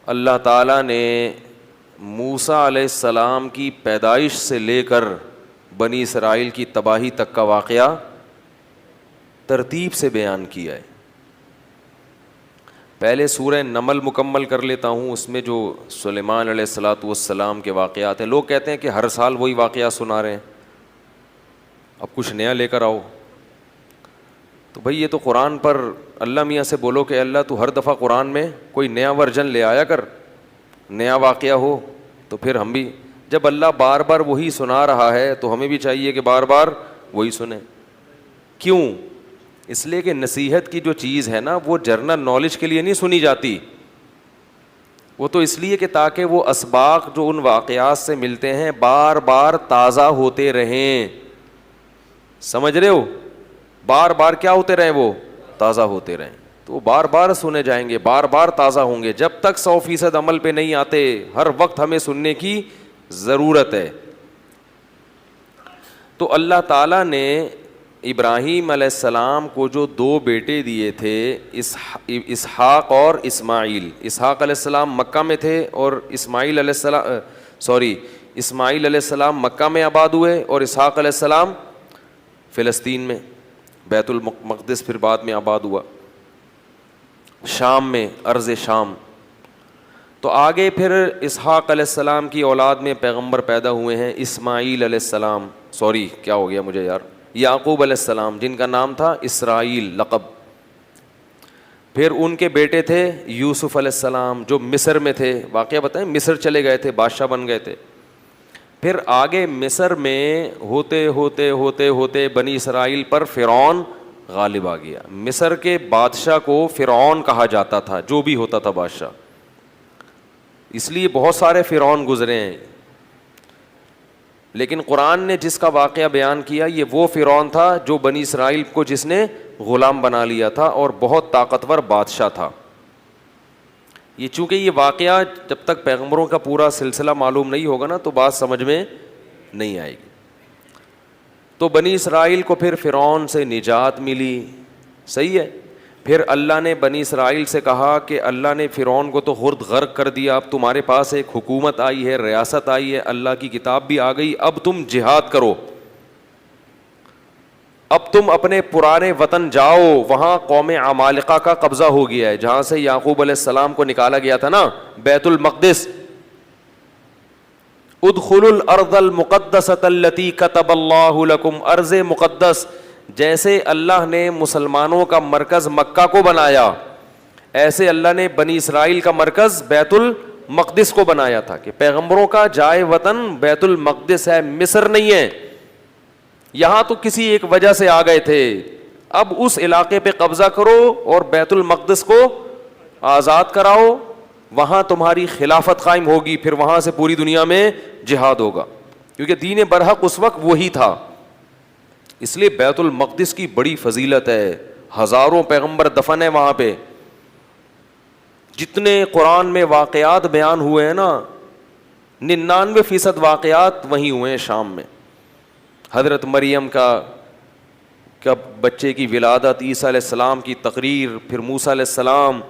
اللہ تعالیٰ نے موسیٰ علیہ السلام کی پیدائش سے لے کر بنی اسرائیل کی تباہی تک کا واقعہ ترتیب سے بیان کیا ہے. پہلے سورہ نمل مکمل کر لیتا ہوں. اس میں جو سلیمان علیہ الصلاۃ والسلام کے واقعات ہیں, لوگ کہتے ہیں کہ ہر سال وہی واقعات سنا رہے ہیں, اب کچھ نیا لے کر آؤ. تو بھئی یہ تو قرآن پر اللہ میاں سے بولو کہ اللہ تو ہر دفعہ قرآن میں کوئی نیا ورژن لے آیا کر, نیا واقعہ ہو. تو پھر ہم بھی, جب اللہ بار بار وہی سنا رہا ہے تو ہمیں بھی چاہیے کہ بار بار وہی سنیں. کیوں؟ اس لیے کہ نصیحت کی جو چیز ہے نا, وہ جرنل نالج کے لیے نہیں سنی جاتی, وہ تو اس لیے کہ تاکہ وہ اسباق جو ان واقعات سے ملتے ہیں بار بار تازہ ہوتے رہیں. سمجھ رہے ہو؟ بار بار کیا ہوتے رہیں, وہ تازہ ہوتے رہیں. تو بار بار سنے جائیں گے, بار بار تازہ ہوں گے. جب تک 100% عمل پہ نہیں آتے, ہر وقت ہمیں سننے کی ضرورت ہے. تو اللہ تعالیٰ نے ابراہیم علیہ السلام کو جو 2 بیٹے دیے تھے, اسحاق اور اسماعیل. اسحاق علیہ السلام مکہ میں تھے اور اسماعیل علیہ السلام مکہ میں آباد ہوئے, اور اسحاق علیہ السلام فلسطین میں, بیت المقدس پھر بعد میں آباد ہوا, شام میں, ارض شام. تو آگے پھر اسحاق علیہ السلام کی اولاد میں پیغمبر پیدا ہوئے ہیں, اسماعیل علیہ السلام, کیا ہو گیا مجھے یار, یعقوب علیہ السلام, جن کا نام تھا اسرائیل لقب. پھر ان کے بیٹے تھے یوسف علیہ السلام, جو مصر میں تھے. واقعہ بتائیں, مصر چلے گئے تھے, بادشاہ بن گئے تھے. پھر آگے مصر میں ہوتے ہوتے ہوتے ہوتے بنی اسرائیل پر فرعون غالب آ گیا. مصر کے بادشاہ کو فرعون کہا جاتا تھا, جو بھی ہوتا تھا بادشاہ, اس لیے بہت سارے فرعون گزرے ہیں. لیکن قرآن نے جس کا واقعہ بیان کیا, یہ وہ فرعون تھا جو بنی اسرائیل کو جس نے غلام بنا لیا تھا, اور بہت طاقتور بادشاہ تھا. یہ چونکہ یہ واقعہ جب تک پیغمبروں کا پورا سلسلہ معلوم نہیں ہوگا نا, تو بات سمجھ میں نہیں آئے گی. تو بنی اسرائیل کو پھر فرعون سے نجات ملی, صحیح ہے. پھر اللہ نے بنی اسرائیل سے کہا کہ اللہ نے فرعون کو تو خود غرق کر دیا, اب تمہارے پاس ایک حکومت آئی ہے, ریاست آئی ہے, اللہ کی کتاب بھی آ گئی, اب تم جہاد کرو, اب تم اپنے پرانے وطن جاؤ. وہاں قوم عمالقہ کا قبضہ ہو گیا ہے, جہاں سے یعقوب علیہ السلام کو نکالا گیا تھا نا, بیت المقدس. ادخلوا الارض المقدسۃ التی کتب اللہ لکم, ارض مقدس. جیسے اللہ نے مسلمانوں کا مرکز مکہ کو بنایا, ایسے اللہ نے بنی اسرائیل کا مرکز بیت المقدس کو بنایا تھا, کہ پیغمبروں کا جائے وطن بیت المقدس ہے, مصر نہیں ہے. یہاں تو کسی ایک وجہ سے آ گئے تھے, اب اس علاقے پہ قبضہ کرو اور بیت المقدس کو آزاد کراؤ, وہاں تمہاری خلافت قائم ہوگی, پھر وہاں سے پوری دنیا میں جہاد ہوگا, کیونکہ دین برحق اس وقت وہی تھا. اس لیے بیت المقدس کی بڑی فضیلت ہے, ہزاروں پیغمبر دفن ہیں وہاں پہ. جتنے قرآن میں واقعات بیان ہوئے ہیں نا, 99% واقعات وہیں ہوئے ہیں, شام میں. حضرت مریم کا بچے کی ولادت, عیسیٰ علیہ السلام کی تقریر, پھر موسیٰ علیہ السلام,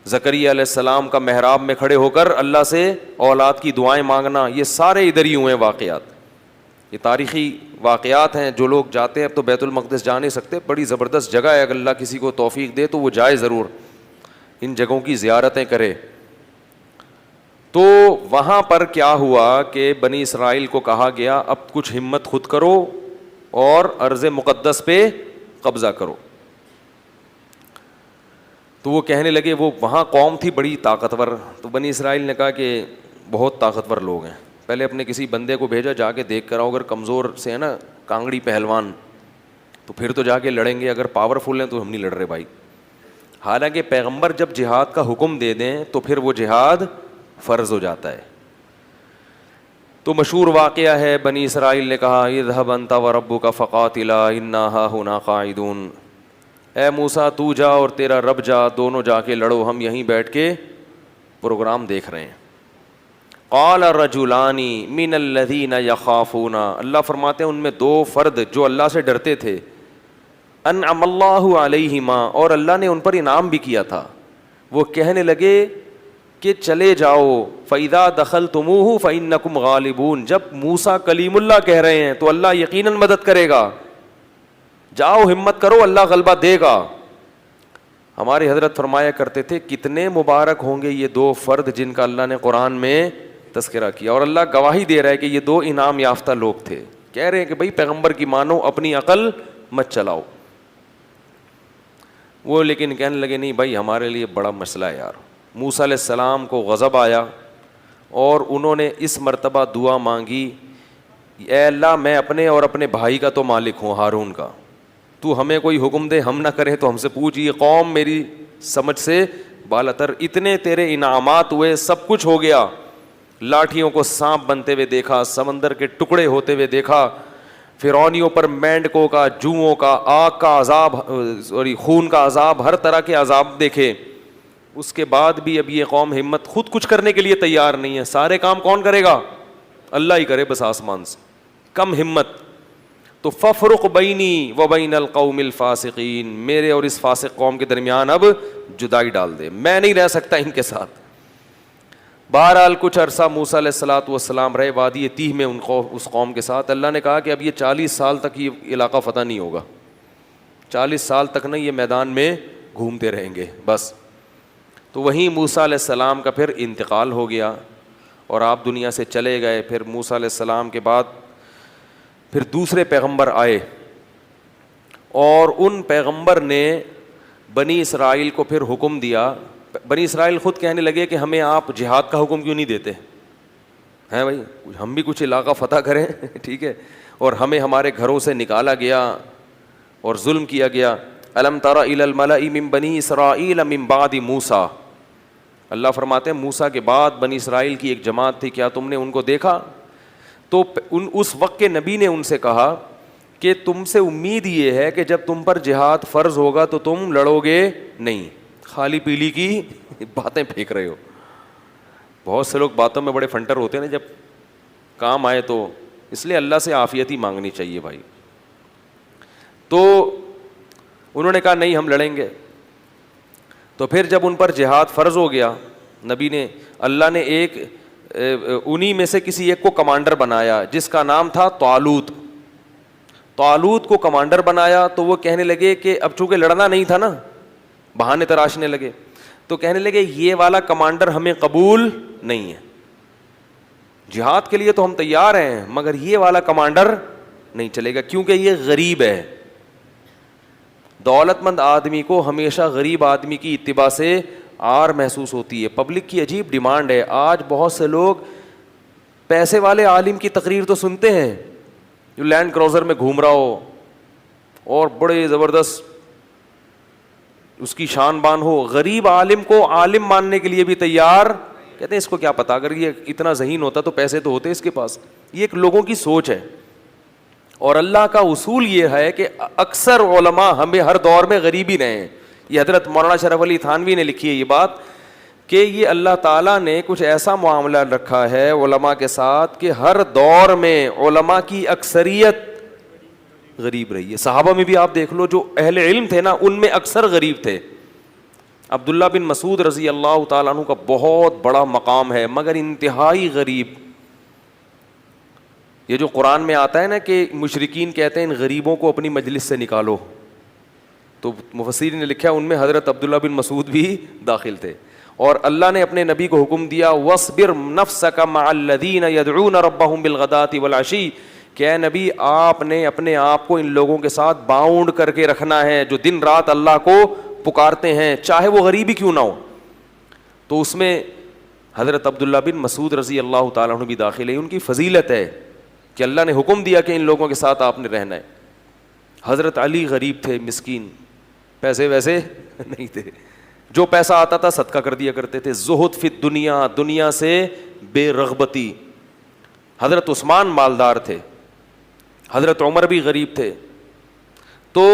زکریا علیہ السلام کا محراب میں کھڑے ہو کر اللہ سے اولاد کی دعائیں مانگنا, یہ سارے ادھر ہی ہوئے ہیں واقعات. یہ تاریخی واقعات ہیں. جو لوگ جاتے ہیں, اب تو بیت المقدس جا نہیں سکتے, بڑی زبردست جگہ ہے, اگر اللہ کسی کو توفیق دے تو وہ جائے ضرور, ان جگہوں کی زیارتیں کرے. تو وہاں پر کیا ہوا کہ بنی اسرائیل کو کہا گیا, اب کچھ ہمت خود کرو اور ارض مقدس پہ قبضہ کرو. تو وہ کہنے لگے, وہ وہاں قوم تھی بڑی طاقتور. تو بنی اسرائیل نے کہا کہ بہت طاقتور لوگ ہیں, پہلے اپنے کسی بندے کو بھیجا, جا کے دیکھ کر آؤ, اگر کمزور سے ہے نا, کانگڑی پہلوان, تو پھر تو جا کے لڑیں گے, اگر پاورفل ہیں تو ہم نہیں لڑ رہے بھائی. حالانکہ پیغمبر جب جہاد کا حکم دے دیں تو پھر وہ جہاد فرض ہو جاتا ہے. تو مشہور واقعہ ہے, بنی اسرائیل نے کہا, اذهب انت وربک فقاتلا انا ہاہنا قاعدون, اے موسیٰ تو جا اور تیرا رب جا, دونوں جا کے لڑو, ہم یہیں بیٹھ کے پروگرام دیکھ رہے ہیں. قال رجلان من الذین یخافون, اللہ فرماتے ہیں ان میں 2 فرد جو اللہ سے ڈرتے تھے, انعم اللہ علیہما, اور اللہ نے ان پر انعام بھی کیا تھا. وہ کہنے لگے کہ چلے جاؤ فَإِذَا دَخَلْتُمُوهُ فَإِنَّكُمْ غَالِبُونَ. جب موسیٰ کلیم اللہ کہہ رہے ہیں تو اللہ یقیناً مدد کرے گا. جاؤ ہمت کرو, اللہ غلبہ دے گا. ہمارے حضرت فرمایا کرتے تھے کتنے مبارک ہوں گے یہ دو فرد جن کا اللہ نے قرآن میں تذکرہ کیا, اور اللہ گواہی دے رہا ہے کہ یہ دو انعام یافتہ لوگ تھے. کہہ رہے ہیں کہ بھئی پیغمبر کی مانو, اپنی عقل مت چلاؤ. وہ لیکن کہنے لگے نہیں بھائی ہمارے لیے بڑا مسئلہ ہے یار. موسیٰ علیہ السلام کو غضب آیا اور انہوں نے اس مرتبہ دعا مانگی, اے اللہ میں اپنے اور اپنے بھائی کا تو مالک ہوں, ہارون کا, تو ہمیں کوئی حکم دے, ہم نہ کریں تو ہم سے پوچھ. یہ قوم میری سمجھ سے بالاتر, اتنے تیرے انعامات ہوئے, سب کچھ ہو گیا, لاٹھیوں کو سانپ بنتے ہوئے دیکھا, سمندر کے ٹکڑے ہوتے ہوئے دیکھا, فرعونیوں پر مینڈکوں کا, جوؤں کا, آگ کا عذاب, خون کا عذاب, ہر طرح کے عذاب دیکھے. اس کے بعد بھی اب یہ قوم ہمت خود کچھ کرنے کے لیے تیار نہیں ہے. سارے کام کون کرے گا؟ اللہ ہی کرے بس آسمان سے. کم ہمت. تو ففرق بینی و بین القوم الفاسقین, میرے اور اس فاسق قوم کے درمیان اب جدائی ڈال دے, میں نہیں رہ سکتا ان کے ساتھ. بہرحال کچھ عرصہ موسیٰ علیہ السلام رہے وادی تیہ میں اس قوم کے ساتھ. اللہ نے کہا کہ اب یہ 40 سال تک یہ علاقہ فتح نہیں ہوگا, 40 سال تک نہ یہ میدان میں گھومتے رہیں گے بس. تو وہیں موسیٰ علیہ السلام کا پھر انتقال ہو گیا اور آپ دنیا سے چلے گئے. پھر موسیٰ علیہ السلام کے بعد پھر دوسرے پیغمبر آئے, اور ان پیغمبر نے بنی اسرائیل کو پھر حکم دیا. بنی اسرائیل خود کہنے لگے کہ ہمیں آپ جہاد کا حکم کیوں نہیں دیتے ہیں بھائی, ہم بھی کچھ علاقہ فتح کریں ٹھیک ہے, اور ہمیں ہمارے گھروں سے نکالا گیا اور ظلم کیا گیا. الم تر الی الملأ من بنی اسرائیل من بعد موسیٰ, اللہ فرماتے ہیں موسیٰ کے بعد بنی اسرائیل کی ایک جماعت تھی, کیا تم نے ان کو دیکھا؟ تو اس وقت کے نبی نے ان سے کہا کہ تم سے امید یہ ہے کہ جب تم پر جہاد فرض ہوگا تو تم لڑو گے نہیں, خالی پیلی کی باتیں پھینک رہے ہو. بہت سے لوگ باتوں میں بڑے فنٹر ہوتے ہیں نا, جب کام آئے تو, اس لیے اللہ سے عافیت ہی مانگنی چاہیے بھائی. تو انہوں نے کہا نہیں ہم لڑیں گے. تو پھر جب ان پر جہاد فرض ہو گیا, نبی نے, اللہ نے ایک انہی میں سے کسی ایک کو کمانڈر بنایا جس کا نام تھا طالوت. طالوت کو کمانڈر بنایا تو وہ کہنے لگے کہ اب چونکہ لڑنا نہیں تھا نا, بہانے تراشنے لگے, تو کہنے لگے یہ والا کمانڈر ہمیں قبول نہیں ہے, جہاد کے لیے تو ہم تیار ہیں مگر یہ والا کمانڈر نہیں چلے گا کیونکہ یہ غریب ہے. دولت مند آدمی کو ہمیشہ غریب آدمی کی اتباع سے آر محسوس ہوتی ہے. پبلک کی عجیب ڈیمانڈ ہے. آج بہت سے لوگ پیسے والے عالم کی تقریر تو سنتے ہیں جو لینڈ کروزر میں گھوم رہا ہو اور بڑے زبردست اس کی شان بان ہو, غریب عالم کو عالم ماننے کے لیے بھی تیار. کہتے ہیں اس کو کیا پتا, اگر یہ اتنا ذہین ہوتا تو پیسے تو ہوتے اس کے پاس. یہ ایک لوگوں کی سوچ ہے, اور اللہ کا اصول یہ ہے کہ اکثر علماء ہمیں ہر دور میں غریب ہی رہے ہیں. یہ حضرت مولانا شرف علی تھانوی نے لکھی ہے یہ بات کہ یہ اللہ تعالیٰ نے کچھ ایسا معاملہ رکھا ہے علماء کے ساتھ کہ ہر دور میں علماء کی اکثریت غریب رہی ہے. صحابہ میں بھی آپ دیکھ لو جو اہل علم تھے نا, ان میں اکثر غریب تھے. عبداللہ بن مسعود رضی اللہ تعالیٰ عنہ کا بہت بڑا مقام ہے مگر انتہائی غریب. یہ جو قرآن میں آتا ہے نا کہ مشرکین کہتے ہیں ان غریبوں کو اپنی مجلس سے نکالو, تو مفسرین نے لکھا ان میں حضرت عبداللہ بن مسعود بھی داخل تھے. اور اللہ نے اپنے نبی کو حکم دیا وَاصْبِرْ نَفْسَكَ مَعَ الَّذِينَ يَدْعُونَ رَبَّهُمْ بِالْغَدَاةِ وَالْعَشِيِّ, کہ اے نبی آپ نے اپنے آپ کو ان لوگوں کے ساتھ باؤنڈ کر کے رکھنا ہے جو دن رات اللہ کو پکارتے ہیں چاہے وہ غریب ہی کیوں نہ ہو. تو اس میں حضرت عبداللہ بن مسعود رضی اللہ تعالیٰ عنہ بھی داخل ہے. ان کی فضیلت ہے کہ اللہ نے حکم دیا کہ ان لوگوں کے ساتھ آپ نے رہنا ہے. حضرت علی غریب تھے, مسکین, پیسے ویسے نہیں تھے, جو پیسہ آتا تھا صدقہ کر دیا کرتے تھے. زہد فی الدنیا, دنیا سے بے رغبتی. حضرت عثمان مالدار تھے, حضرت عمر بھی غریب تھے. تو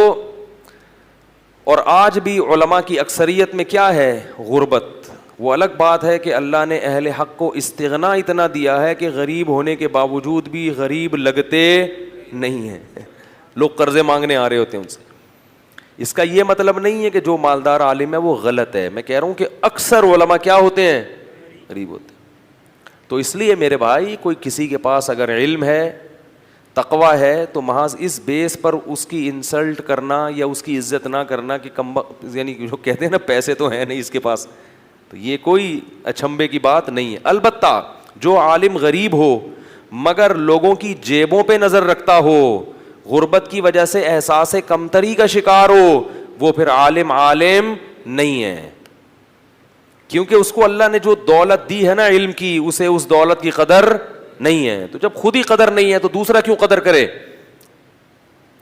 اور آج بھی علماء کی اکثریت میں کیا ہے؟ غربت. وہ الگ بات ہے کہ اللہ نے اہل حق کو استغنا اتنا دیا ہے کہ غریب ہونے کے باوجود بھی غریب لگتے نہیں ہیں. لوگ قرضے مانگنے آ رہے ہوتے ہیں ان سے. اس کا یہ مطلب نہیں ہے کہ جو مالدار عالم ہے وہ غلط ہے. میں کہہ رہا ہوں کہ اکثر علماء کیا ہوتے ہیں؟ غریب ہوتے ہیں. تو اس لیے میرے بھائی کوئی کسی کے پاس اگر علم ہے, تقویٰ ہے, تو محض اس بیس پر اس کی انسلٹ کرنا یا اس کی عزت نہ کرنا کہ یعنی جو کہتے ہیں نا پیسے تو ہیں نہیں اس کے پاس, تو یہ کوئی اچھمبے کی بات نہیں ہے. البتہ جو عالم غریب ہو مگر لوگوں کی جیبوں پہ نظر رکھتا ہو, غربت کی وجہ سے احساس کمتری کا شکار ہو, وہ پھر عالم نہیں ہے, کیونکہ اس کو اللہ نے جو دولت دی ہے نا علم کی, اسے اس دولت کی قدر نہیں ہے. تو جب خود ہی قدر نہیں ہے تو دوسرا کیوں قدر کرے؟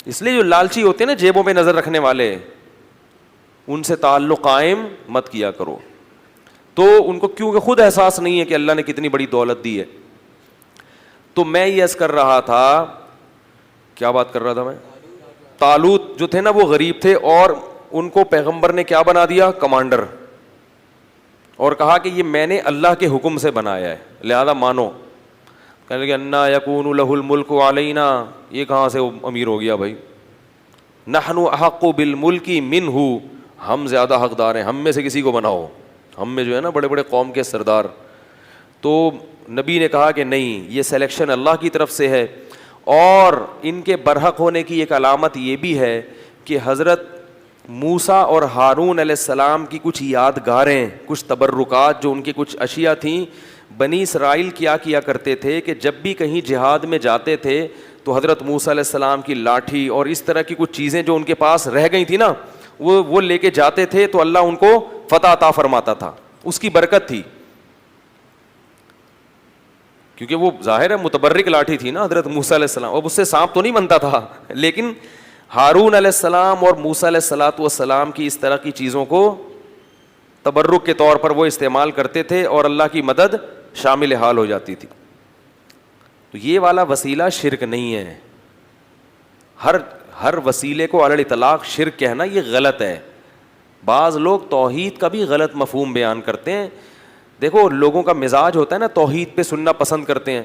اس لیے جو لالچی ہوتے ہیں نا جیبوں پہ نظر رکھنے والے, ان سے تعلق قائم مت کیا کرو. تو ان کو کیونکہ خود احساس نہیں ہے کہ اللہ نے کتنی بڑی دولت دی ہے. تو میں یہ عرض کر رہا تھا, کیا بات کر رہا تھا میں, طالوت جو تھے نا وہ غریب تھے اور ان کو پیغمبر نے کیا بنا دیا؟ کمانڈر, اور کہا کہ یہ میں نے اللہ کے حکم سے بنایا ہے لہذا مانو. کہنے لگے انا یکون لہ الملک علینا, یہ کہاں سے امیر ہو گیا بھائی؟ نحن احق بالملک منہ, ہم زیادہ حقدار ہیں, ہم میں سے کسی کو بناؤ, ہم میں جو ہے نا بڑے بڑے قوم کے سردار. تو نبی نے کہا کہ نہیں, یہ سلیکشن اللہ کی طرف سے ہے. اور ان کے برحق ہونے کی ایک علامت یہ بھی ہے کہ حضرت موسیٰ اور ہارون علیہ السلام کی کچھ یادگاریں, کچھ تبرکات, جو ان کی کچھ اشیاء تھیں. بنی اسرائیل کیا کرتے تھے کہ جب بھی کہیں جہاد میں جاتے تھے تو حضرت موسیٰ علیہ السلام کی لاٹھی اور اس طرح کی کچھ چیزیں جو ان کے پاس رہ گئی تھی نا, وہ لے کے جاتے تھے تو اللہ ان کو فتح عطا فرماتا تھا, اس کی برکت تھی. کیونکہ وہ ظاہر ہے متبرک لاٹھی تھی نا حضرت موسیٰ علیہ السلام, اب اس سے سانپ تو نہیں بنتا تھا, لیکن ہارون علیہ السلام اور موسیٰ علیہ السلام کی اس طرح کی چیزوں کو تبرک کے طور پر وہ استعمال کرتے تھے اور اللہ کی مدد شامل حال ہو جاتی تھی. تو یہ والا وسیلہ شرک نہیں ہے. ہر وسیلے کو علی الاطلاق شرک کہنا یہ غلط ہے. بعض لوگ توحید کا بھی غلط مفہوم بیان کرتے ہیں. دیکھو لوگوں کا مزاج ہوتا ہے نا توحید پہ سننا پسند کرتے ہیں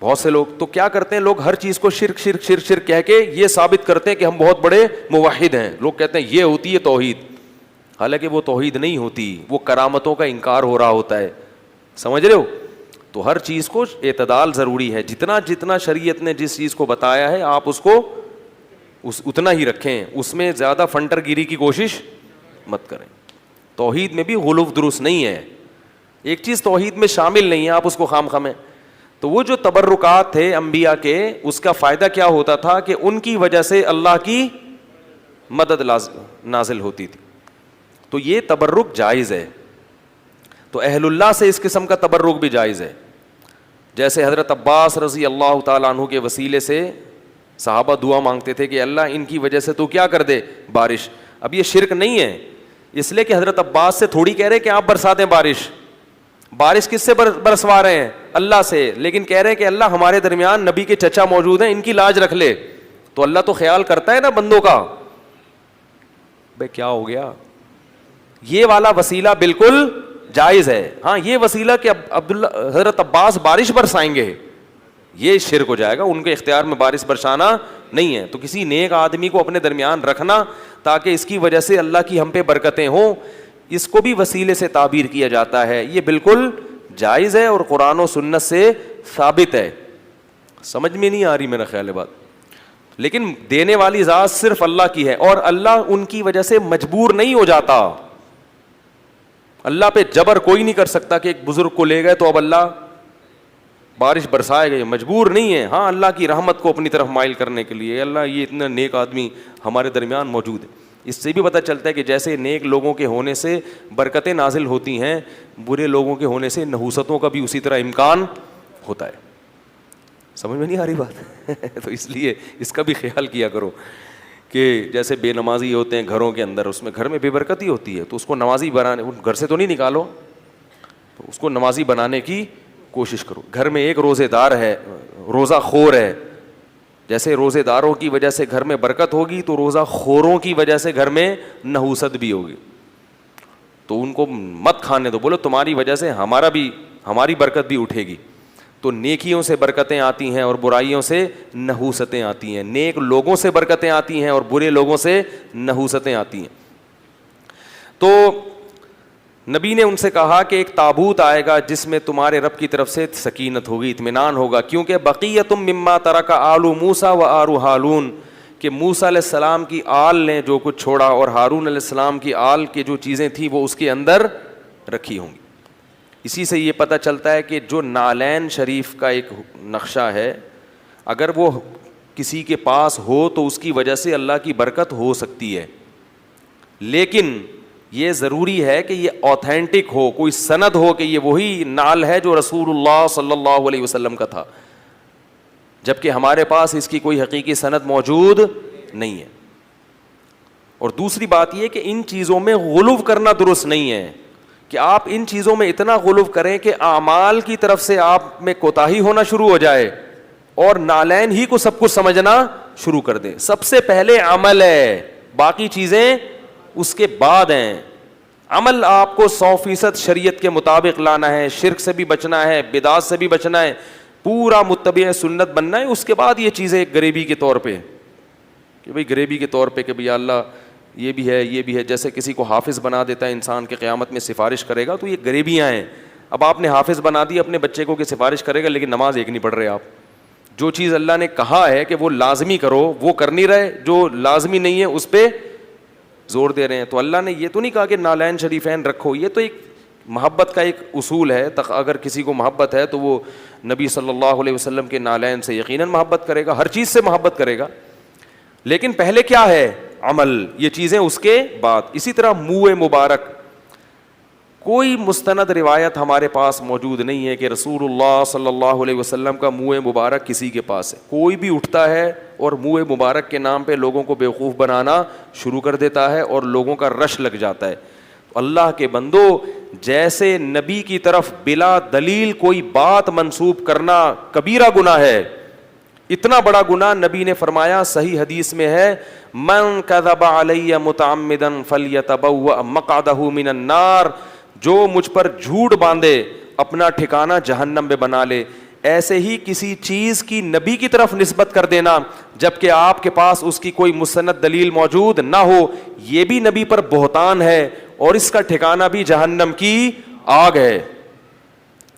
بہت سے لوگ. تو کیا کرتے ہیں لوگ ہر چیز کو شرک شرک شرک شرک کہہ کے یہ ثابت کرتے ہیں کہ ہم بہت بڑے موحد ہیں. لوگ کہتے ہیں یہ ہوتی ہے توحید, حالانکہ وہ توحید نہیں ہوتی, وہ کرامتوں کا انکار ہو رہا ہوتا ہے. سمجھ رہے ہو؟ تو ہر چیز کو اعتدال ضروری ہے. جتنا شریعت نے جس چیز کو بتایا ہے آپ اس کو اتنا ہی رکھیں, اس میں زیادہ فنٹر گیری کی کوشش مت کریں. توحید میں بھی غلو درست نہیں ہے, ایک چیز توحید میں شامل نہیں ہے آپ اس کو خام خامیں. تو وہ جو تبرکات تھے انبیاء کے, اس کا فائدہ کیا ہوتا تھا کہ ان کی وجہ سے اللہ کی مدد نازل ہوتی تھی. تو یہ تبرک جائز ہے. تو اہل اللہ سے اس قسم کا تبرک بھی جائز ہے. جیسے حضرت عباس رضی اللہ تعالیٰ عنہ کے وسیلے سے صحابہ دعا مانگتے تھے کہ اللہ ان کی وجہ سے تو کیا کر دے بارش. اب یہ شرک نہیں ہے, اس لیے کہ حضرت عباس سے تھوڑی کہہ رہے کہ آپ برسا دیں بارش کس سے برسوا رہے ہیں؟ اللہ سے. لیکن کہہ رہے ہیں کہ اللہ ہمارے درمیان نبی کے چچا موجود ہیں, ان کی لاج رکھ لے. تو اللہ تو خیال کرتا ہے نا بندوں کا. بھائی کیا ہو گیا؟ یہ والا وسیلہ بالکل جائز ہے. ہاں یہ وسیلہ کہ حضرت عباس بارش برسائیں گے یہ شرک ہو جائے گا, ان کے اختیار میں بارش برسانا نہیں ہے. تو کسی نیک آدمی کو اپنے درمیان رکھنا تاکہ اس کی وجہ سے اللہ کی ہم پہ برکتیں ہوں, اس کو بھی وسیلے سے تعبیر کیا جاتا ہے. یہ بالکل جائز ہے اور قرآن و سنت سے ثابت ہے. سمجھ میں نہیں آ رہی میرا خیال ہے بات. لیکن دینے والی ذات صرف اللہ کی ہے اور اللہ ان کی وجہ سے مجبور نہیں ہو جاتا. اللہ پہ جبر کوئی نہیں کر سکتا کہ ایک بزرگ کو لے گئے تو اب اللہ بارش برسائے گئے, مجبور نہیں ہے. ہاں اللہ کی رحمت کو اپنی طرف مائل کرنے کے لیے اللہ یہ اتنا نیک آدمی ہمارے درمیان موجود ہے. اس سے بھی پتہ چلتا ہے کہ جیسے نیک لوگوں کے ہونے سے برکتیں نازل ہوتی ہیں, برے لوگوں کے ہونے سے نحوستوں کا بھی اسی طرح امکان ہوتا ہے. سمجھ میں نہیں آ رہی بات؟ تو اس لیے اس کا بھی خیال کیا کرو کہ جیسے بے نمازی ہوتے ہیں گھروں کے اندر, اس میں گھر میں بے برکتی ہوتی ہے, تو اس کو نمازی بنانے, گھر سے تو نہیں نکالو, تو اس کو نمازی بنانے کی کوشش کرو. گھر میں ایک روزے دار ہے, روزہ خور ہے, جیسے روزے داروں کی وجہ سے گھر میں برکت ہوگی تو روزہ خوروں کی وجہ سے گھر میں نحوست بھی ہوگی. تو ان کو مت کھانے دو, بولو تمہاری وجہ سے ہماری برکت بھی اٹھے گی. تو نیکیوں سے برکتیں آتی ہیں اور برائیوں سے نحوستیں آتی ہیں. نیک لوگوں سے برکتیں آتی ہیں اور برے لوگوں سے نحوستیں آتی ہیں. تو نبی نے ان سے کہا کہ ایک تابوت آئے گا جس میں تمہارے رب کی طرف سے سکینت ہوگی, اطمینان ہوگا, کیونکہ بقیۃ مما ترک آل موسیٰ و آل ہارون, کہ موسیٰ علیہ السلام کی آل نے جو کچھ چھوڑا اور ہارون علیہ السلام کی آل کی جو چیزیں تھیں وہ اس کے اندر رکھی ہوں گی. اسی سے یہ پتہ چلتا ہے کہ جو نالین شریف کا ایک نقشہ ہے, اگر وہ کسی کے پاس ہو تو اس کی وجہ سے اللہ کی برکت ہو سکتی ہے, لیکن یہ ضروری ہے کہ یہ اوتھینٹک ہو, کوئی سند ہو کہ یہ وہی نال ہے جو رسول اللہ صلی اللہ علیہ وسلم کا تھا, جبکہ ہمارے پاس اس کی کوئی حقیقی سند موجود نہیں ہے. اور دوسری بات یہ کہ ان چیزوں میں غلو کرنا درست نہیں ہے, کہ آپ ان چیزوں میں اتنا غلو کریں کہ اعمال کی طرف سے آپ میں کوتاہی ہونا شروع ہو جائے اور نالین ہی کو سب کچھ سمجھنا شروع کر دیں. سب سے پہلے عمل ہے, باقی چیزیں اس کے بعد ہیں. عمل آپ کو 100% شریعت کے مطابق لانا ہے, شرک سے بھی بچنا ہے, بدعات سے بھی بچنا ہے, پورا متبع سنت بننا ہے. اس کے بعد یہ چیزیں ایک غریبی کے طور پہ, کہ بھئی غریبی کے طور پہ کہ بھئی اللہ یہ بھی ہے یہ بھی ہے, جیسے کسی کو حافظ بنا دیتا ہے انسان کے قیامت میں سفارش کرے گا, تو یہ غریبیاں ہیں. اب آپ نے حافظ بنا دی اپنے بچے کو کہ سفارش کرے گا, لیکن نماز ایک نہیں پڑھ رہے آپ. جو چیز اللہ نے کہا ہے کہ وہ لازمی کرو وہ کر نہیں رہے, جو لازمی نہیں ہے اس پہ زور دے رہے ہیں. تو اللہ نے یہ تو نہیں کہا کہ نالین شریفین رکھو, یہ تو ایک محبت کا ایک اصول ہے. اگر کسی کو محبت ہے تو وہ نبی صلی اللہ علیہ وسلم کے نالین سے یقیناً محبت کرے گا, ہر چیز سے محبت کرے گا, لیکن پہلے کیا ہے عمل, یہ چیزیں اس کے بعد. اسی طرح منہ مبارک, کوئی مستند روایت ہمارے پاس موجود نہیں ہے کہ رسول اللہ صلی اللہ علیہ وسلم کا منہ مبارک کسی کے پاس ہے. کوئی بھی اٹھتا ہے اور منہ مبارک کے نام پہ لوگوں کو بیوقوف بنانا شروع کر دیتا ہے اور لوگوں کا رش لگ جاتا ہے. اللہ کے بندو, جیسے نبی کی طرف بلا دلیل کوئی بات منسوب کرنا کبیرہ گناہ ہے, اتنا بڑا گناہ نبی نے فرمایا, صحیح حدیث میں ہے, من کذب علی متعمدا فلیتبوأ مقعدہ من النار, جو مجھ پر جھوٹ باندھے اپنا ٹھکانہ جہنم میں بنا لے. ایسے ہی کسی چیز کی نبی کی طرف نسبت کر دینا جبکہ آپ کے پاس اس کی کوئی مستند دلیل موجود نہ ہو, یہ بھی نبی پر بہتان ہے اور اس کا ٹھکانہ بھی جہنم کی آگ ہے.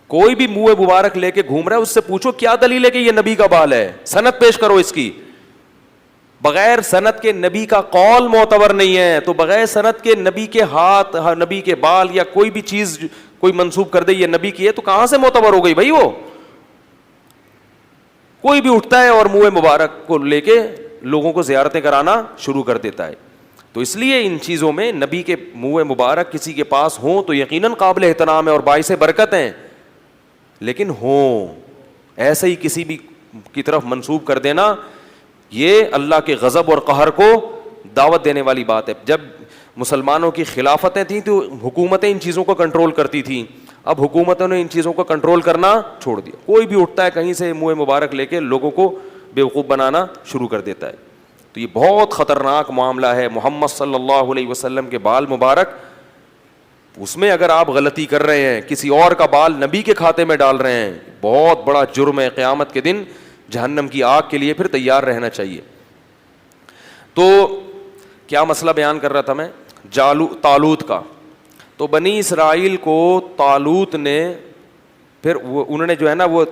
کوئی بھی منہ مبارک لے کے گھوم رہا ہے, اس سے پوچھو کیا دلیل ہے کہ یہ نبی کا بال ہے, سند پیش کرو اس کی. بغیر سند کے نبی کا قول معتبر نہیں ہے, تو بغیر سند کے نبی کے ہاتھ, نبی کے بال یا کوئی بھی چیز کوئی منسوب کر دے یہ نبی کی ہے, تو کہاں سے معتبر ہو گئی بھائی وہ. کوئی بھی اٹھتا ہے اور منہ مبارک کو لے کے لوگوں کو زیارتیں کرانا شروع کر دیتا ہے. تو اس لیے ان چیزوں میں نبی کے منہ مبارک کسی کے پاس ہوں تو یقیناً قابل احترام ہے اور باعث برکت ہیں, لیکن ہوں ایسے ہی کسی بھی کی طرف منسوب کر دینا یہ اللہ کے غضب اور قہر کو دعوت دینے والی بات ہے. جب مسلمانوں کی خلافتیں تھیں تو حکومتیں ان چیزوں کو کنٹرول کرتی تھیں, اب حکومتوں نے ان چیزوں کو کنٹرول کرنا چھوڑ دیا. کوئی بھی اٹھتا ہے کہیں سے منہ مبارک لے کے لوگوں کو بیوقوف بنانا شروع کر دیتا ہے. تو یہ بہت خطرناک معاملہ ہے. محمد صلی اللہ علیہ وسلم کے بال مبارک, اس میں اگر آپ غلطی کر رہے ہیں, کسی اور کا بال نبی کے کھاتے میں ڈال رہے ہیں, بہت بڑا جرم ہے. قیامت کے دن جہنم کی آگ کے لیے پھر تیار رہنا چاہیے. تو کیا مسئلہ بیان کر رہا تھا میں, طالوت کا. تو بنی اسرائیل کو طالوت نے پھر انہوں نے جو ہے نا وہ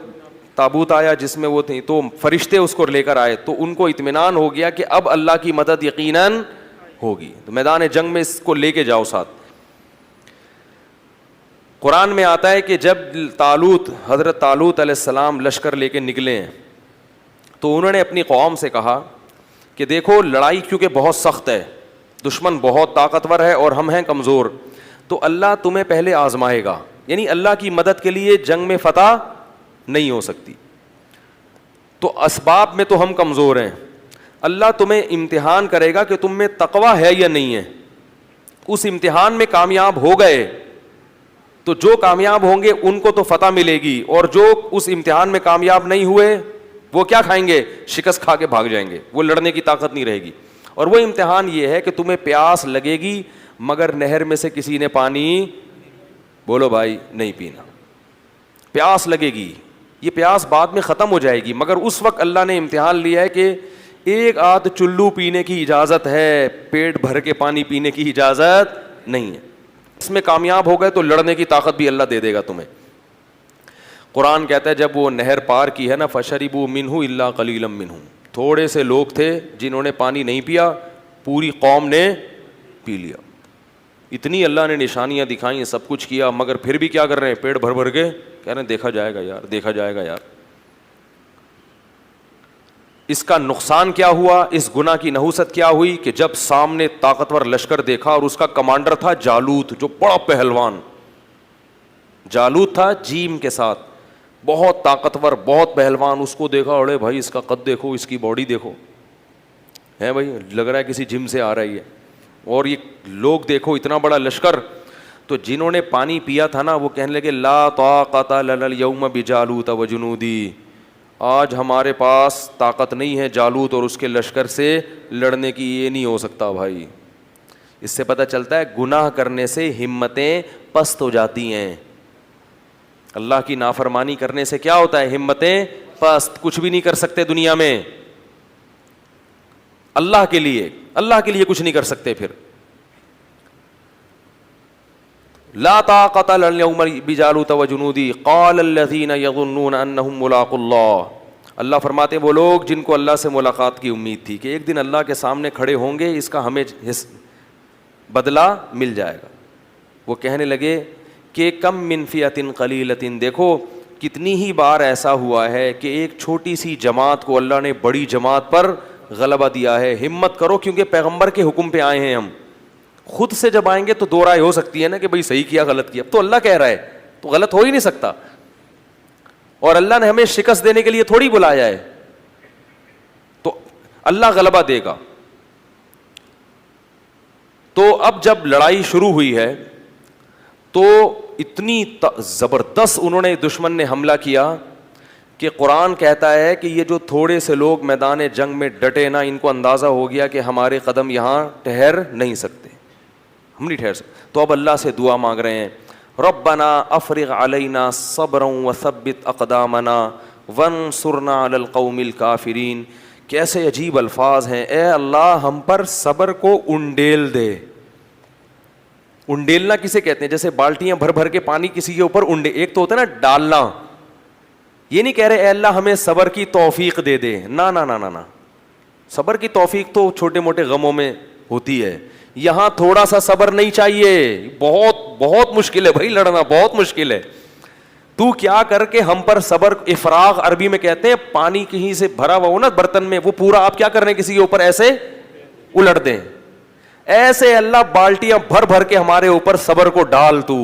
تابوت آیا جس میں وہ تھی, تو فرشتے اس کو لے کر آئے, تو ان کو اطمینان ہو گیا کہ اب اللہ کی مدد یقیناً ہوگی, تو میدان جنگ میں اس کو لے کے جاؤ ساتھ. قرآن میں آتا ہے کہ جب حضرت طالوت علیہ السلام لشکر لے کے نکلے ہیں تو انہوں نے اپنی قوم سے کہا کہ دیکھو لڑائی کیونکہ بہت سخت ہے, دشمن بہت طاقتور ہے اور ہم ہیں کمزور, تو اللہ تمہیں پہلے آزمائے گا, یعنی اللہ کی مدد کے لیے جنگ میں فتح نہیں ہو سکتی. تو اسباب میں تو ہم کمزور ہیں, اللہ تمہیں امتحان کرے گا کہ تم میں تقویٰ ہے یا نہیں ہے. اس امتحان میں کامیاب ہو گئے تو جو کامیاب ہوں گے ان کو تو فتح ملے گی, اور جو اس امتحان میں کامیاب نہیں ہوئے وہ کیا کھائیں گے, شکست کھا کے بھاگ جائیں گے, وہ لڑنے کی طاقت نہیں رہے گی. اور وہ امتحان یہ ہے کہ تمہیں پیاس لگے گی مگر نہر میں سے کسی نے پانی, بولو بھائی, نہیں پینا. پیاس لگے گی, یہ پیاس بعد میں ختم ہو جائے گی, مگر اس وقت اللہ نے امتحان لیا ہے کہ ایک آدھ چلو پینے کی اجازت ہے, پیٹ بھر کے پانی پینے کی اجازت نہیں ہے. اس میں کامیاب ہو گئے تو لڑنے کی طاقت بھی اللہ دے دے گا تمہیں. قرآن کہتا ہے جب وہ نہر پار کی ہے نا, فشربوا منہ الا قلیلا منہم, تھوڑے سے لوگ تھے جنہوں نے پانی نہیں پیا, پوری قوم نے پی لیا. اتنی اللہ نے نشانیاں دکھائیں, سب کچھ کیا, مگر پھر بھی کیا کر رہے ہیں, پیٹ بھر بھر کے کہہ رہے ہیں دیکھا جائے گا یار, دیکھا جائے گا یار. اس کا نقصان کیا ہوا, اس گناہ کی نحوست کیا ہوئی کہ جب سامنے طاقتور لشکر دیکھا اور اس کا کمانڈر تھا جالوت, جو بڑا پہلوان جالوت تھا جیم کے ساتھ, بہت طاقتور, بہت پہلوان, اس کو دیکھا, اڑے بھائی اس کا قد دیکھو, اس کی باڈی دیکھو, ہے بھائی لگ رہا ہے کسی جم سے آ رہی ہے, اور یہ لوگ دیکھو اتنا بڑا لشکر. تو جنہوں نے پانی پیا تھا نا وہ کہنے لگے لا طاقت لنا اليوم بجالوت وجنودی, آج ہمارے پاس طاقت نہیں ہے جالوت اور اس کے لشکر سے لڑنے کی, یہ نہیں ہو سکتا بھائی. اس سے پتہ چلتا ہے گناہ کرنے سے ہمتیں پست ہو جاتی ہیں. اللہ کی نافرمانی کرنے سے کیا ہوتا ہے, ہمتیں پست, کچھ بھی نہیں کر سکتے دنیا میں. اللہ کے لیے کچھ نہیں کر سکتے. پھر لا طاقت لنا اليوم بجالوت وجنودی قال الذين يظنون انهم ملاقو اللہ. اللہ فرماتے ہیں وہ لوگ جن کو اللہ سے ملاقات کی امید تھی کہ ایک دن اللہ کے سامنے کھڑے ہوں گے, اس کا ہمیں بدلہ مل جائے گا, وہ کہنے لگے کہ کم من فئۃ قلیلۃ, دیکھو کتنی ہی بار ایسا ہوا ہے کہ ایک چھوٹی سی جماعت کو اللہ نے بڑی جماعت پر غلبہ دیا ہے. ہمت کرو کیونکہ پیغمبر کے حکم پہ آئے ہیں ہم. خود سے جب آئیں گے تو دو رائے ہو سکتی ہے نا کہ بھائی صحیح کیا غلط کیا, اب تو اللہ کہہ رہا ہے تو غلط ہو ہی نہیں سکتا. اور اللہ نے ہمیں شکست دینے کے لیے تھوڑی بلایا ہے, تو اللہ غلبہ دے گا. تو اب جب لڑائی شروع ہوئی ہے تو اتنی زبردست انہوں نے دشمن نے حملہ کیا کہ قرآن کہتا ہے کہ یہ جو تھوڑے سے لوگ میدان جنگ میں ڈٹے نا, ان کو اندازہ ہو گیا کہ ہمارے قدم یہاں ٹھہر نہیں سکتے, ہم نہیں ٹھہر سکتے. تو اب اللہ سے دعا مانگ رہے ہیں, ربنا افرغ علینا صبرا وثبت اقدامنا وانصرنا علی القوم الکافرین. کیسے عجیب الفاظ ہیں, اے اللہ ہم پر صبر کو انڈیل دے. انڈیلنا کسے کہتے ہیں, جیسے بالٹیاں بھر بھر کے پانی کسی کے اوپر انڈے, ایک تو ہوتا ہے نا ڈالنا, یہ نہیں کہہ رہے اے اللہ ہمیں صبر کی توفیق دے دے, نا نا نا نا, صبر کی توفیق تو چھوٹے موٹے غموں میں ہوتی ہے, یہاں تھوڑا سا صبر نہیں چاہیے, بہت بہت مشکل ہے بھائی, لڑنا بہت مشکل ہے. تو کیا کر کے ہم پر صبر, افراغ عربی میں کہتے ہیں پانی کہیں سے بھرا ہوا ہو نا برتن میں, وہ پورا آپ کیا کر رہے ہیں کسی کے اوپر ایسے الٹ دیں, ایسے اللہ بالٹیاں بھر بھر کے ہمارے اوپر صبر کو ڈال تو.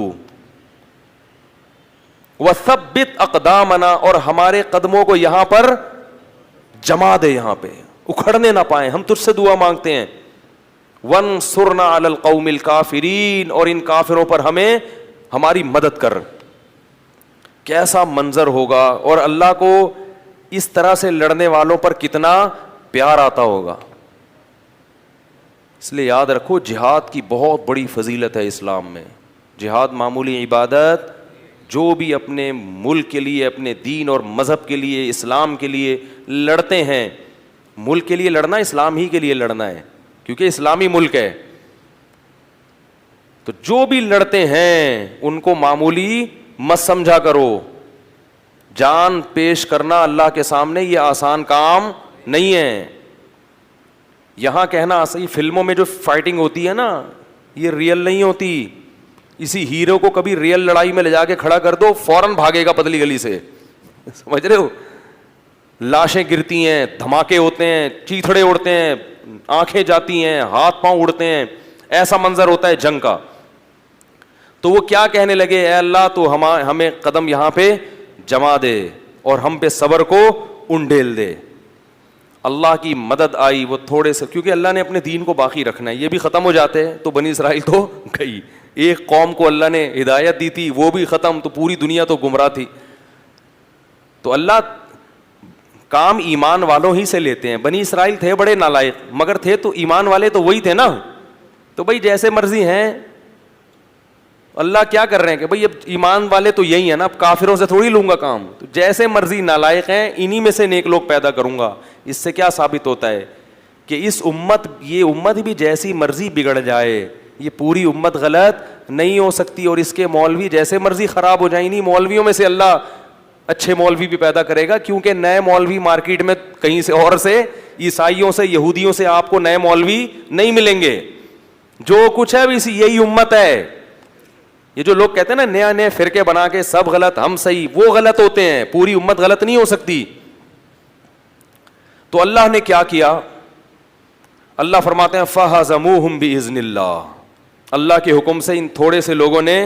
وثبت اقدامنا, اور ہمارے قدموں کو یہاں پر جما دے, یہاں پہ اکھڑنے نہ پائیں. ہم تجھ سے دعا مانگتے ہیں. وانصرنا علی القوم الکافرین, اور ان کافروں پر ہمیں ہماری مدد کر. کیسا منظر ہوگا, اور اللہ کو اس طرح سے لڑنے والوں پر کتنا پیار آتا ہوگا. اس لیے یاد رکھو جہاد کی بہت بڑی فضیلت ہے اسلام میں. جہاد معمولی عبادت, جو بھی اپنے ملک کے لیے, اپنے دین اور مذہب کے لیے, اسلام کے لیے لڑتے ہیں, ملک کے لیے لڑنا اسلام ہی کے لیے لڑنا ہے کیونکہ اسلامی ملک ہے, تو جو بھی لڑتے ہیں ان کو معمولی مت سمجھا کرو. جان پیش کرنا اللہ کے سامنے یہ آسان کام نہیں ہے. یہاں کہنا صحیح, فلموں میں جو فائٹنگ ہوتی ہے نا یہ ریئل نہیں ہوتی. اسی ہیرو کو کبھی ریئل لڑائی میں لے جا کے کھڑا کر دو, فوراً بھاگے گا پتلی گلی سے, سمجھ رہے ہو. لاشیں گرتی ہیں, دھماکے ہوتے ہیں, چیتھڑے اڑتے ہیں, آنکھیں جاتی ہیں, ہاتھ پاؤں اڑتے ہیں, ایسا منظر ہوتا ہے جنگ کا. تو وہ کیا کہنے لگے, اے اللہ تو ہمیں قدم یہاں پہ جما دے اور ہم پہ صبر کو انڈیل دے. اللہ کی مدد آئی, وہ تھوڑے سے, کیونکہ اللہ نے اپنے دین کو باقی رکھنا ہے. یہ بھی ختم ہو جاتے ہیں تو بنی اسرائیل تو گئی. ایک قوم کو اللہ نے ہدایت دی تھی, وہ بھی ختم, تو پوری دنیا تو گمراہ تھی. تو اللہ کام ایمان والوں ہی سے لیتے ہیں. بنی اسرائیل تھے بڑے نالائق, مگر تھے تو ایمان والے تو وہی تھے نا. تو بھائی جیسے مرضی ہیں, اللہ کیا کر رہے ہیں کہ بھائی اب ایمان والے تو یہی ہیں نا, اب کافروں سے تھوڑی لوں گا کام. تو جیسے مرضی نالائق ہیں, انہی میں سے نیک لوگ پیدا کروں گا. اس سے کیا ثابت ہوتا ہے کہ اس امت, یہ امت بھی جیسی مرضی بگڑ جائے, یہ پوری امت غلط نہیں ہو سکتی, اور اس کے مولوی جیسے مرضی خراب ہو جائیں, نہیں مولویوں میں سے اللہ اچھے مولوی بھی پیدا کرے گا, کیونکہ نئے مولوی مارکیٹ میں کہیں سے اور سے, عیسائیوں سے, یہودیوں سے آپ کو نئے مولوی نہیں ملیں گے. جو کچھ ہے اسی یہی امت ہے. یہ جو لوگ کہتے ہیں نا نیا نئے فرقے بنا کے سب غلط ہم صحیح, وہ غلط ہوتے ہیں, پوری امت غلط نہیں ہو سکتی. تو اللہ نے کیا کیا, اللہ فرماتے ہیں فَهَزَمُوهُمْ بِإِذْنِ اللَّهِ, اللہ کے حکم سے ان تھوڑے سے لوگوں نے